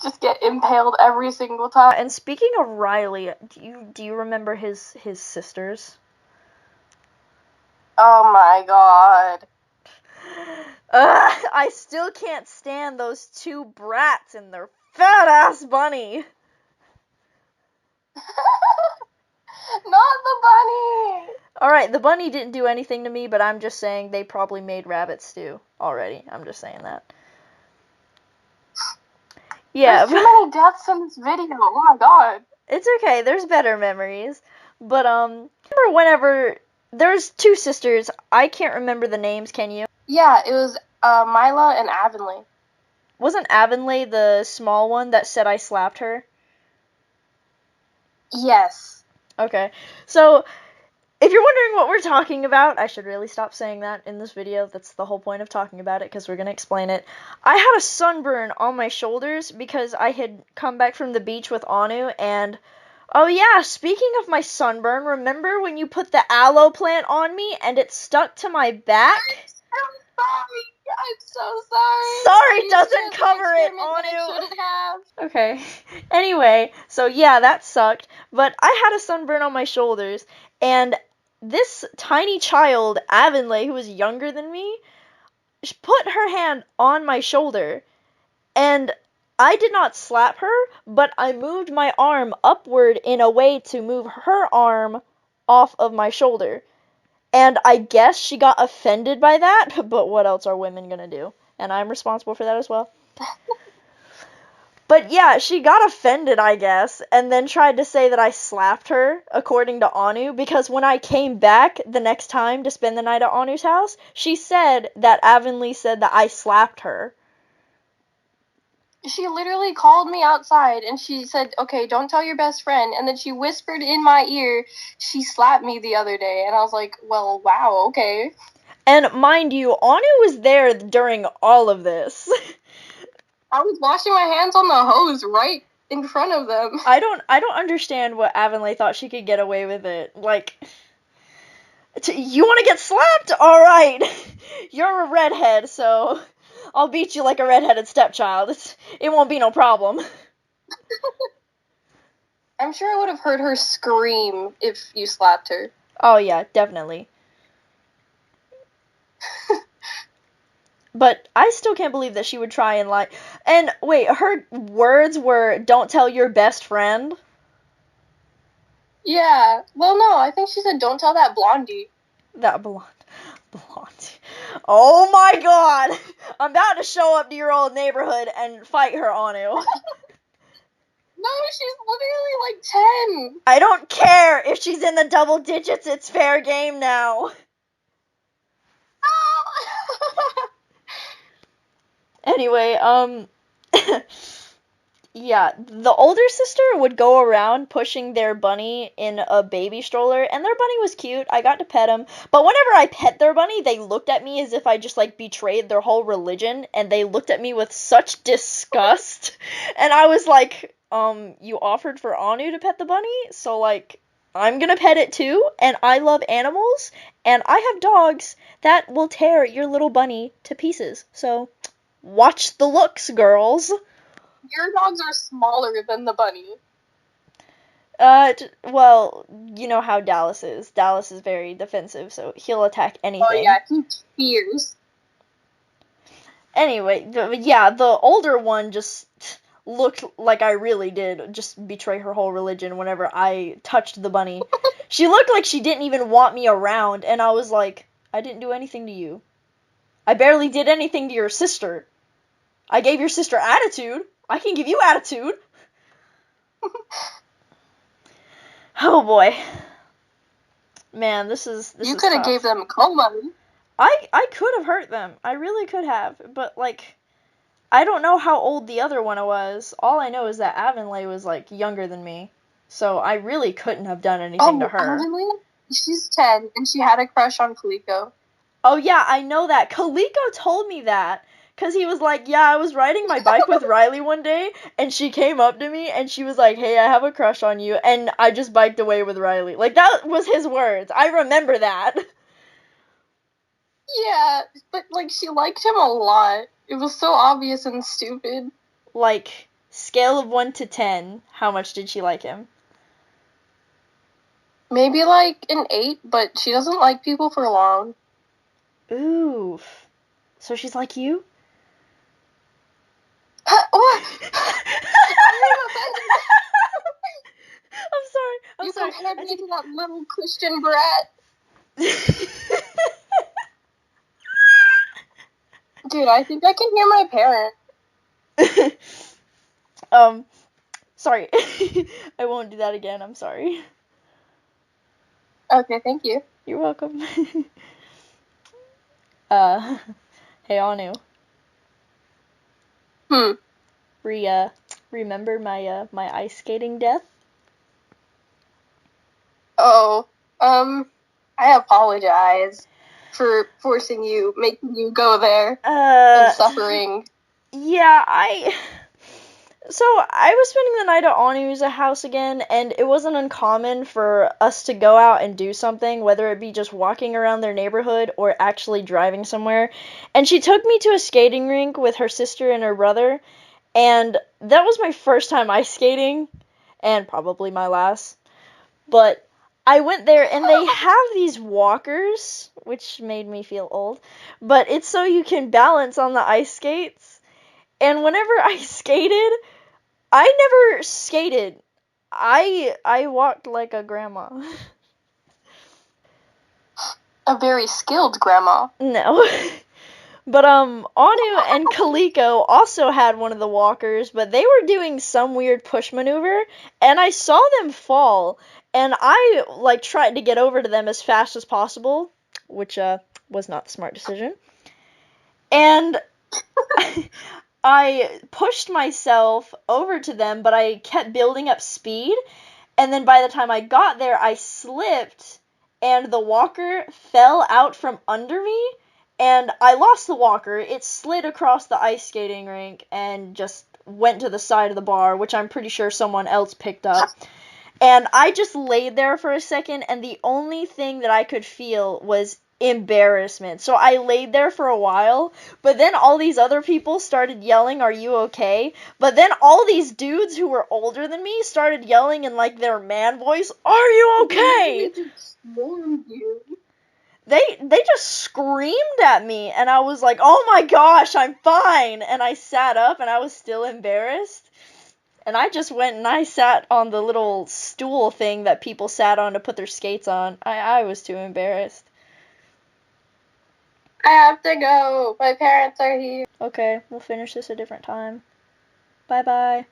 just get impaled every single time. And speaking of Riley, do you remember his sisters? Oh my god. I still can't stand those two brats and their fat-ass bunny. Not the bunny! Alright, the bunny didn't do anything to me, but I'm just saying they probably made rabbit stew already. I'm just saying that. Yeah. There's too many deaths in this video. Oh my god. It's okay. There's better memories. But, remember whenever... There's two sisters. I can't remember the names, can you? Yeah, it was Mila and Avonlea. Wasn't Avonlea the small one that said I slapped her? Yes. Okay. So, if you're wondering what we're talking about, I should really stop saying that in this video. That's the whole point of talking about it, because we're going to explain it. I had a sunburn on my shoulders because I had come back from the beach with Anu, and... Oh yeah, speaking of my sunburn, remember when you put the aloe plant on me and it stuck to my back? I'm sorry. I'm so sorry. Sorry doesn't cover it, Anu. Okay. Anyway, so yeah, that sucked. But I had a sunburn on my shoulders, and this tiny child, Avonlea, who was younger than me, put her hand on my shoulder, and I did not slap her, but I moved my arm upward in a way to move her arm off of my shoulder. And I guess she got offended by that, but what else are women gonna do? And I'm responsible for that as well. But yeah, she got offended, I guess, and then tried to say that I slapped her, according to Anu, because when I came back the next time to spend the night at Anu's house, she said that Avonlea said that I slapped her. She literally called me outside and she said, okay, don't tell your best friend. And then she whispered in my ear, she slapped me the other day. And I was like, well, wow, okay. And mind you, Anu was there during all of this. I was washing my hands on the hose right in front of them. I don't understand what Avonlea thought she could get away with it. Like, you want to get slapped? All right. You're a redhead, so I'll beat you like a redheaded stepchild. It won't be no problem. I'm sure I would have heard her scream if you slapped her. Oh, yeah, definitely. But I still can't believe that she would try and lie. And wait, her words were, don't tell your best friend? Yeah. Well, no, I think she said, don't tell that blondie. That blondie. Oh my god! I'm about to show up to your old neighborhood and fight her, Anu. No, she's literally like 10. I don't care if she's in the double digits, it's fair game now. Anyway, yeah, the older sister would go around pushing their bunny in a baby stroller, and their bunny was cute. I got to pet him, but whenever I pet their bunny, they looked at me as if I just, like, betrayed their whole religion, and they looked at me with such disgust, and I was like, you offered for Anu to pet the bunny, so, like, I'm gonna pet it too, and I love animals, and I have dogs that will tear your little bunny to pieces, so... Watch the looks, girls. Your dogs are smaller than the bunny. Well, you know how Dallas is. Dallas is very defensive, so he'll attack anything. Oh yeah, he's fierce. Anyway, the older one just looked like I really did just betray her whole religion whenever I touched the bunny. She looked like she didn't even want me around, and I was like, I didn't do anything to you. I barely did anything to your sister. I gave your sister attitude. I can give you attitude. Oh boy. Man, this is You could have gave them coma. I could have hurt them. I really could have. But, like, I don't know how old the other one was. All I know is that Avonlea was, like, younger than me. So I really couldn't have done anything to her. Avonlea? She's 10, and she had a crush on Kaliko. Oh, yeah, I know that. Kaliko told me that. Because he was like, yeah, I was riding my bike with Riley one day, and she came up to me, and she was like, hey, I have a crush on you, and I just biked away with Riley. Like, that was his words. I remember that. Yeah, but, like, she liked him a lot. It was so obvious and stupid. Like, scale of 1 to 10, how much did she like him? Maybe like an 8, but she doesn't like people for long. Oof. So she's like you? What? I'm sorry. You compared me to that little Christian brat. Dude, I think I can hear my parents. Sorry. I won't do that again. I'm sorry. Okay, thank you. You're welcome. Hey, Anu. Remember my ice skating death? Oh, I apologize for making you go there and suffering. Yeah, So I was spending the night at Anu's house again, and it wasn't uncommon for us to go out and do something, whether it be just walking around their neighborhood or actually driving somewhere. And she took me to a skating rink with her sister and her brother, and that was my first time ice skating, and probably my last. But I went there, and they have these walkers, which made me feel old, but it's so you can balance on the ice skates. And whenever I skated, I never skated. I walked like a grandma. A very skilled grandma. No. But Anu and Kaliko also had one of the walkers, but they were doing some weird push maneuver, and I saw them fall, and I tried to get over to them as fast as possible, which was not the smart decision. And I pushed myself over to them, but I kept building up speed, and then by the time I got there, I slipped, and the walker fell out from under me, and I lost the walker. It slid across the ice skating rink and just went to the side of the bar, which I'm pretty sure someone else picked up. And I just laid there for a second, and the only thing that I could feel was embarrassment. So I laid there for a while, but then all these other people started yelling, "Are you okay?" But then all these dudes who were older than me started yelling in their man voice, "Are you okay?" They just screamed at me, and I was like, "Oh my gosh, I'm fine." And I sat up, and I was still embarrassed. And I just went and I sat on the little stool thing that people sat on to put their skates on. I was too embarrassed. I have to go. My parents are here. Okay, we'll finish this a different time. Bye-bye.